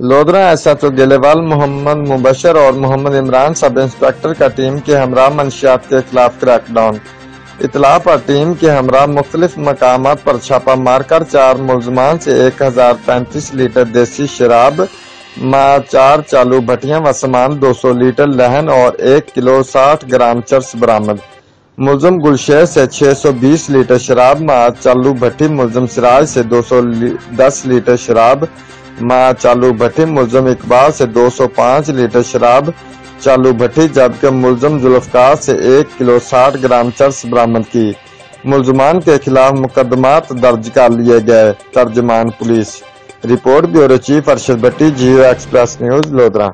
Lodhra SHO گلیوال محمد مبشر اور محمد عمران سب inspector کا team کے ہمراہ منشیات کے خلاف کریک ڈاؤن۔ اطلاع پر ٹیم کے ہمراہ مختلف مقامات پر چھاپہ مار کر 4 ملزمان سے 1035 لیٹر دیسی شراب، 4 چالو بھٹیاں و سامان، 200 لیٹر لہن اور 1 کلو 60 گرام چرس برآمد۔ ملزم گلشیر سے 620 لیٹر شراب، چالو بھٹی ملزم سراج سے 210 لیٹر شراب، چالو بھٹی ملزم اقبال سے 205 لیٹر شراب چالو بھٹی، جبکہ ملزم ذوالفقار سے 1 کلو 60 گرام چرس برآمد کی۔ ملزمان کے خلاف مقدمات درج کر لیے گئے۔ ترجمان پولیس۔ Report bureau chief Arshad Bhatti, Geo Express News, Lodhra.